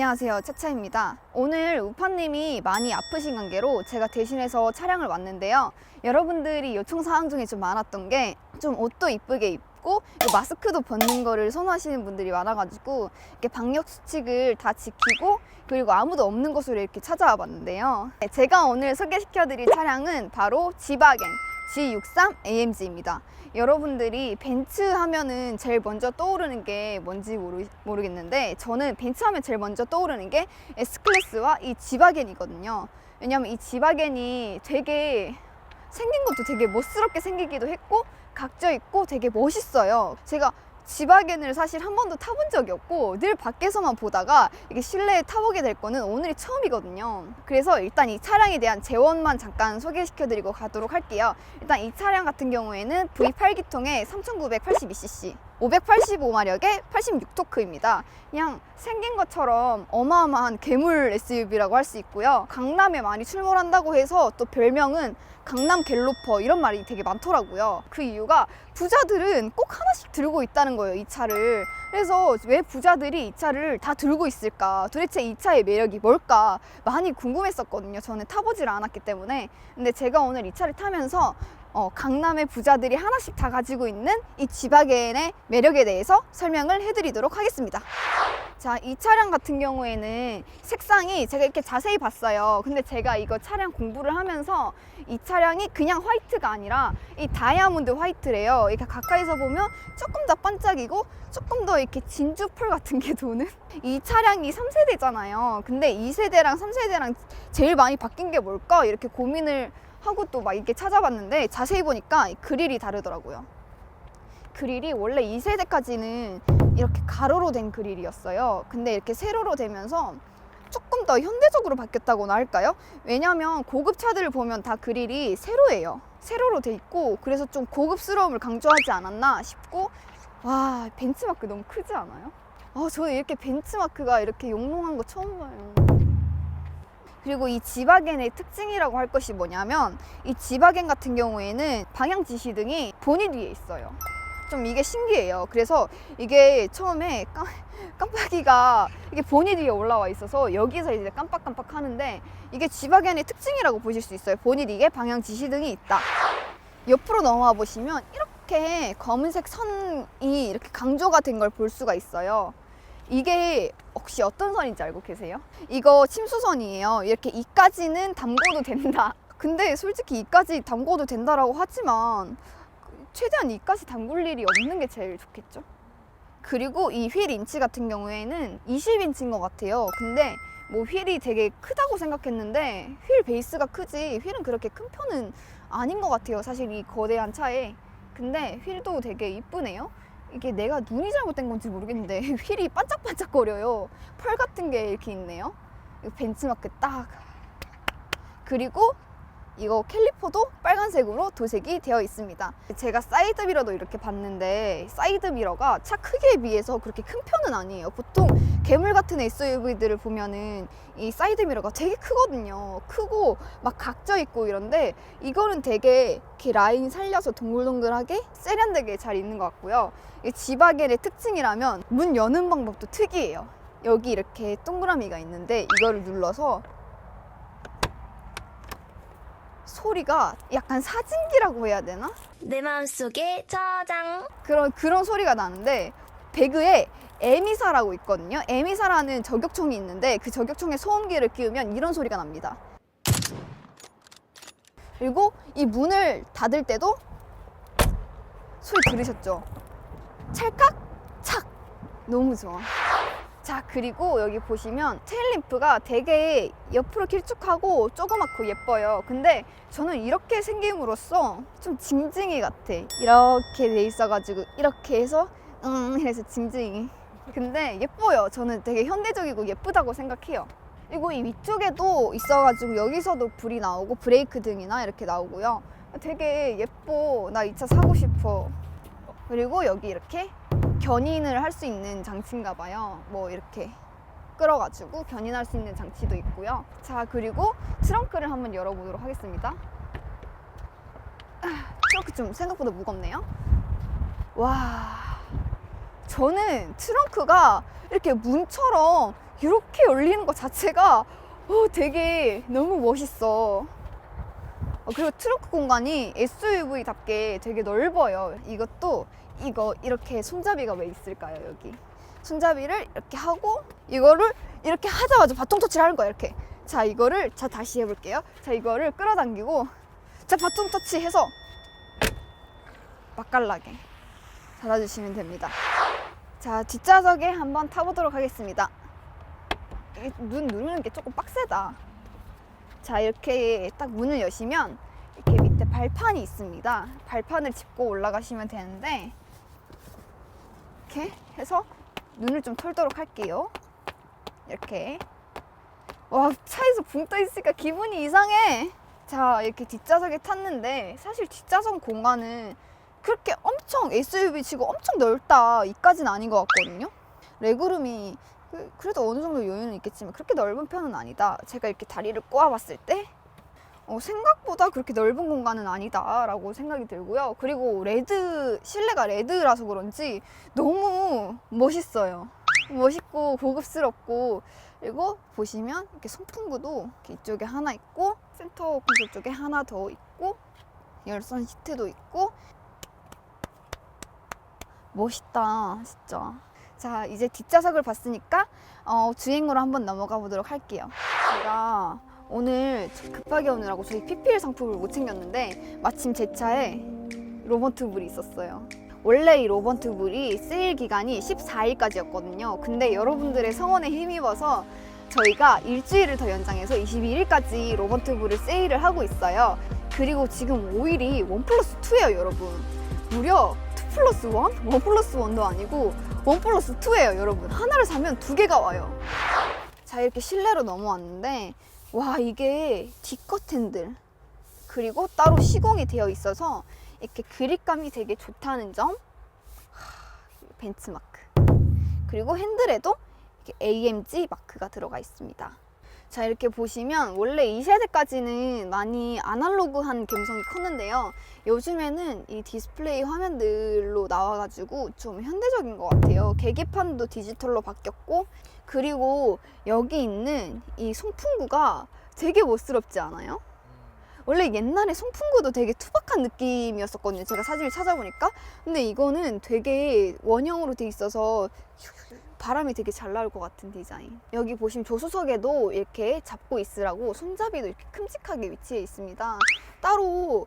안녕하세요, 차차입니다. 오늘 우파님이 많이 아프신 관계로 제가 대신해서 촬영을 왔는데요. 여러분들이 요청사항 중에 좀 많았던 게 좀 옷도 이쁘게 입고 마스크도 벗는 거를 선호하시는 분들이 많아가지고 이렇게 방역 수칙을 다 지키고 그리고 아무도 없는 곳으로 이렇게 찾아와 봤는데요. 제가 오늘 소개시켜드릴 차량은 바로 지바겐 G63AMG입니다. 여러분들이 벤츠 하면은 제일 먼저 떠오르는 게 뭔지 모르겠는데 저는 벤츠 하면 제일 먼저 떠오르는 게 S클래스와 이 지바겐이거든요. 왜냐면 이 지바겐이 되게 생긴 것도 되게 멋스럽게 생기기도 했고 각져 있고 되게 멋있어요. 제가 지바겐을 사실 한 번도 타본 적이 없고 늘 밖에서만 보다가 이게 실내에 타보게 될 거는 오늘이 처음이거든요. 그래서 일단 이 차량에 대한 재원만 잠깐 소개시켜드리고 가도록 할게요. 일단 이 차량 같은 경우에는 V8기통에 3982cc 585마력의 86토크입니다. 그냥 생긴 것처럼 어마어마한 괴물 SUV라고 할 수 있고요. 강남에 많이 출몰한다고 해서 또 별명은 강남 갤로퍼 이런 말이 되게 많더라고요. 그 이유가 부자들은 꼭 하나씩 들고 있다는 거예요, 이 차를. 그래서 왜 부자들이 이 차를 다 들고 있을까? 도대체 이 차의 매력이 뭘까? 많이 궁금했었거든요. 저는 타보질 않았기 때문에. 근데 제가 오늘 이 차를 타면서 강남의 부자들이 하나씩 다 가지고 있는 이 지바겐의 매력에 대해서 설명을 해드리도록 하겠습니다. 자, 이 차량 같은 경우에는 색상이 제가 이렇게 자세히 봤어요. 근데 제가 이거 차량 공부를 하면서 이 차량이 그냥 화이트가 아니라 이 다이아몬드 화이트래요. 이렇게 가까이서 보면 조금 더 반짝이고 조금 더 이렇게 진주펄 같은 게 도는 이 차량이 3세대잖아요. 근데 2세대랑 3세대랑 제일 많이 바뀐 게 뭘까? 이렇게 고민을 하고 또 막 이렇게 찾아봤는데 자세히 보니까 그릴이 다르더라고요. 그릴이 원래 2세대까지는 이렇게 가로로 된 그릴이었어요. 근데 이렇게 세로로 되면서 조금 더 현대적으로 바뀌었다고나 할까요? 왜냐면 고급 차들을 보면 다 그릴이 세로예요. 세로로 돼 있고 그래서 좀 고급스러움을 강조하지 않았나 싶고, 와, 벤츠마크 너무 크지 않아요? 저는 이렇게 벤츠마크가 이렇게 용롱한 거 처음 봐요. 그리고 이 지바겐의 특징이라고 할 것이 뭐냐면 이 지바겐 같은 경우에는 방향 지시등이 본닛 위에 있어요. 좀 이게 신기해요. 그래서 이게 처음에 깜빡이가 이게 본닛 위에 올라와 있어서 여기서 이제 깜빡깜빡 하는데 이게 지바겐의 특징이라고 보실 수 있어요. 본닛 위에 방향 지시등이 있다. 옆으로 넘어와 보시면 이렇게 검은색 선이 이렇게 강조가 된 걸 볼 수가 있어요. 이게 혹시 어떤 선인지 알고 계세요? 이거 침수선이에요. 이렇게 이까지는 담궈도 된다. 근데 솔직히 이까지 담궈도 된다라고 하지만 최대한 이까지 담글 일이 없는 게 제일 좋겠죠? 그리고 이 휠 인치 같은 경우에는 20인치인 것 같아요. 근데 뭐 휠이 되게 크다고 생각했는데 휠 베이스가 크지 휠은 그렇게 큰 편은 아닌 것 같아요. 사실 이 거대한 차에. 근데 휠도 되게 이쁘네요. 이게 내가 눈이 잘못된 건지 모르겠는데 휠이 반짝반짝거려요. 펄 같은 게 이렇게 있네요. 이거 벤츠마크 딱. 그리고 이거 캘리퍼도 빨간색으로 도색이 되어 있습니다. 제가 사이드미러도 이렇게 봤는데 사이드미러가 차 크기에 비해서 그렇게 큰 편은 아니에요. 보통 괴물 같은 SUV들을 보면은 이 사이드미러가 되게 크거든요. 크고 막 각져 있고 이런데 이거는 되게 이렇게 라인 살려서 동글동글하게 세련되게 잘 있는 것 같고요. 이 지바겐의 특징이라면 문 여는 방법도 특이해요. 여기 이렇게 동그라미가 있는데 이거를 눌러서 소리가 약간 사진기라고 해야 되나? 내 마음속에 저장. 그런 소리가 나는데 배그에 에미사라고 있거든요. 에미사라는 저격총이 있는데 그 저격총에 소음기를 끼우면 이런 소리가 납니다. 그리고 이 문을 닫을 때도 소리 들으셨죠? 찰칵 착 너무 좋아. 자, 그리고 여기 보시면 테일램프가 되게 옆으로 길쭉하고 조그맣고 예뻐요. 근데 저는 이렇게 생김으로써 좀 징징이 같아. 이렇게 돼 있어가지고 이렇게 해서 이래서 징징이. 근데 예뻐요. 저는 되게 현대적이고 예쁘다고 생각해요. 그리고 이 위쪽에도 있어가지고 여기서도 불이 나오고 브레이크 등이나 이렇게 나오고요. 되게 예뻐. 나 이 차 사고 싶어. 그리고 여기 이렇게 견인을 할 수 있는 장치인가 봐요. 뭐 이렇게 끌어가지고 견인할 수 있는 장치도 있고요. 자, 그리고 트렁크를 한번 열어보도록 하겠습니다. 트렁크 좀 생각보다 무겁네요. 와, 저는 트렁크가 이렇게 문처럼 이렇게 열리는 것 자체가 되게 너무 멋있어. 그리고 트렁크 공간이 SUV답게 되게 넓어요. 이것도 이렇게 손잡이가 왜 있을까요? 여기 손잡이를 이렇게 하고 이거를 이렇게 하자마자 바통 터치를 하는 거야. 이렇게. 자, 이거를 다시 해볼게요. 자, 이거를 끌어당기고 자, 바통 터치해서 맛깔나게 닫아주시면 됩니다. 자, 뒷좌석에 한번 타보도록 하겠습니다. 눈 누르는 게 조금 빡세다. 자, 이렇게 딱 문을 여시면 이렇게 밑에 발판이 있습니다. 발판을 짚고 올라가시면 되는데 이렇게 해서 눈을 좀 털도록 할게요. 이렇게. 와, 차에서 붕 떠 있으니까 기분이 이상해. 자, 이렇게 뒷좌석에 탔는데 사실 뒷좌석 공간은 그렇게 엄청 SUV 치고 엄청 넓다 이까지는 아닌 것 같거든요. 레그룸이 그래도 어느 정도 여유는 있겠지만 그렇게 넓은 편은 아니다. 제가 이렇게 다리를 꼬아봤을 때 생각보다 그렇게 넓은 공간은 아니다 라고 생각이 들고요. 그리고 실내가 레드라서 그런지 너무 멋있어요. 멋있고 고급스럽고, 그리고 보시면 이렇게 송풍구도 이렇게 이쪽에 하나 있고 센터 콘솔 쪽에 하나 더 있고 열선 시트도 있고 멋있다 진짜. 자, 이제 뒷좌석을 봤으니까 주행으로 한번 넘어가 보도록 할게요. 제가 오늘 급하게 오느라고 저희 PPL 상품을 못 챙겼는데 마침 제 차에 로버트불이 있었어요. 원래 이 로버트불이 세일 기간이 14일까지였거든요. 근데 여러분들의 성원에 힘입어서 저희가 일주일을 더 연장해서 22일까지 로버트불을 세일을 하고 있어요. 그리고 지금 5일이 1+2예요, 여러분. 무려 2+1? 1+1도 아니고 1+2예요, 여러분. 하나를 사면 2개가 와요. 자, 이렇게 실내로 넘어왔는데 와, 이게 뒷커 핸들 그리고 따로 시공이 되어 있어서 이렇게 그립감이 되게 좋다는 점. 벤츠마크. 그리고 핸들에도 이렇게 AMG 마크가 들어가 있습니다. 자, 이렇게 보시면 원래 2세대까지는 많이 아날로그한 감성이 컸는데요. 요즘에는 이 디스플레이 화면들로 나와가지고 좀 현대적인 것 같아요. 계기판도 디지털로 바뀌었고, 그리고 여기 있는 이 송풍구가 되게 멋스럽지 않아요? 원래 옛날에 송풍구도 되게 투박한 느낌이었었거든요. 제가 사진을 찾아보니까. 근데 이거는 되게 원형으로 돼 있어서 바람이 되게 잘 나올 것 같은 디자인. 여기 보시면 조수석에도 이렇게 잡고 있으라고 손잡이도 이렇게 큼직하게 위치해 있습니다. 따로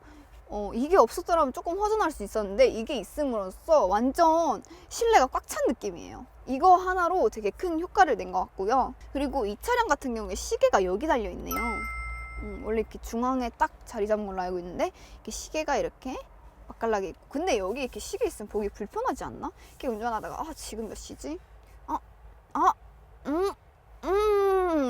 이게 없었더라면 조금 허전할 수 있었는데 이게 있음으로써 완전 실내가 꽉 찬 느낌이에요. 이거 하나로 되게 큰 효과를 낸 것 같고요. 그리고 이 차량 같은 경우에 시계가 여기 달려 있네요. 원래 이렇게 중앙에 딱 자리 잡은 걸로 알고 있는데 이렇게 시계가 이렇게 맛깔나게 있고. 근데 여기 이렇게 시계 있으면 보기 불편하지 않나? 이렇게 운전하다가 지금 몇 시지?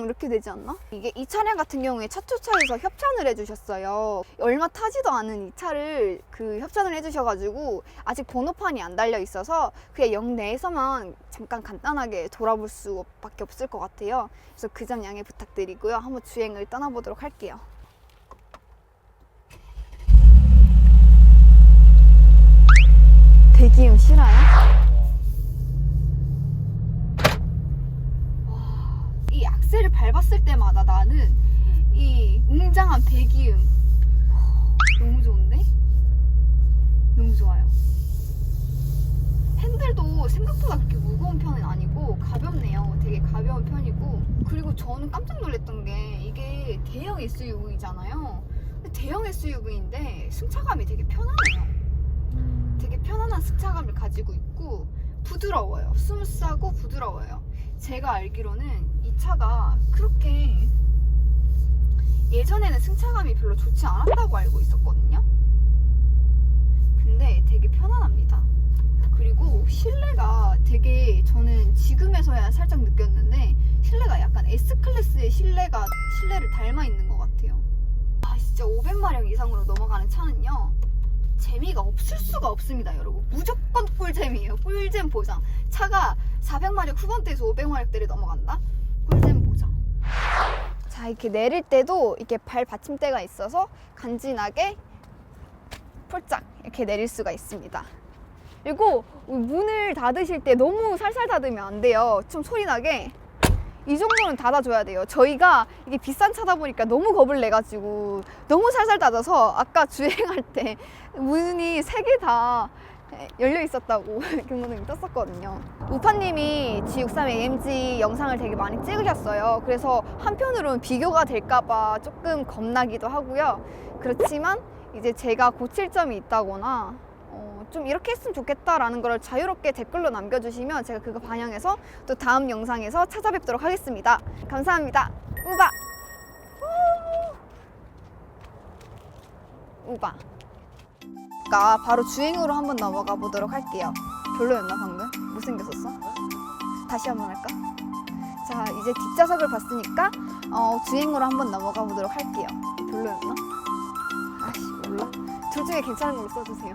이렇게 되지 않나? 이게 이 차량 같은 경우에 차투차에서 협찬을 해주셨어요. 얼마 타지도 않은 이 차를 협찬을 해주셔가지고 아직 번호판이 안 달려 있어서 그냥 역내에서만 잠깐 간단하게 돌아볼 수밖에 없을 것 같아요. 그래서 그 점 양해 부탁드리고요. 한번 주행을 떠나보도록 할게요. 배기음 싫어요? 이 악셀을 밟았을 때마다 나는 이 웅장한 배기음 너무 좋은데? 너무 좋아요. 핸들도 생각보다 그렇게 무거운 편은 아니고 가볍네요. 되게 가벼운 편이고, 그리고 저는 깜짝 놀랐던 게 이게 대형 SUV잖아요. 대형 SUV인데 승차감이 되게 편하네요. 되게 편안한 승차감을 가지고 있고 부드러워요. 스무스하고 부드러워요. 제가 알기로는 이 차가 그렇게 예전에는 승차감이 별로 좋지 않았다고 알고 있었거든요. 근데 되게 편안합니다. 그리고 실내가 되게, 저는 지금에서야 살짝 느꼈는데 실내가 약간 S클래스의 실내를 닮아 있는 것 같아요. 진짜 500마력 이상으로 넘어가는 차는요 재미가 없을 수가 없습니다, 여러분. 무조건 꿀잼이에요. 꿀잼 보장. 차가 400마력 후반대에서 500마력대를 넘어간다? 꿀잼 보장. 자, 이렇게 내릴 때도 이렇게 발 받침대가 있어서 간지나게 폴짝 이렇게 내릴 수가 있습니다. 그리고 문을 닫으실 때 너무 살살 닫으면 안 돼요. 좀 소리 나게 이 정도는 닫아줘야 돼요. 저희가 이게 비싼 차다 보니까 너무 겁을 내가지고 너무 살살 닫아서 아까 주행할 때 문이 3개 다 열려 있었다고 경고등이 떴었거든요. 우파님이 G63AMG 영상을 되게 많이 찍으셨어요. 그래서 한편으로는 비교가 될까봐 조금 겁나기도 하고요. 그렇지만 이제 제가 고칠 점이 있다거나 좀 이렇게 했으면 좋겠다라는 걸 자유롭게 댓글로 남겨주시면 제가 그거 반영해서 또 다음 영상에서 찾아뵙도록 하겠습니다. 감사합니다. 우바! 우바! 바로 주행으로 한번 넘어가 보도록 할게요. 별로였나 방금? 못생겼었어? 다시 한번 할까? 자, 이제 뒷좌석을 봤으니까 주행으로 한번 넘어가 보도록 할게요. 별로였나? 아씨 몰라. 둘 중에 괜찮은 걸로 써주세요.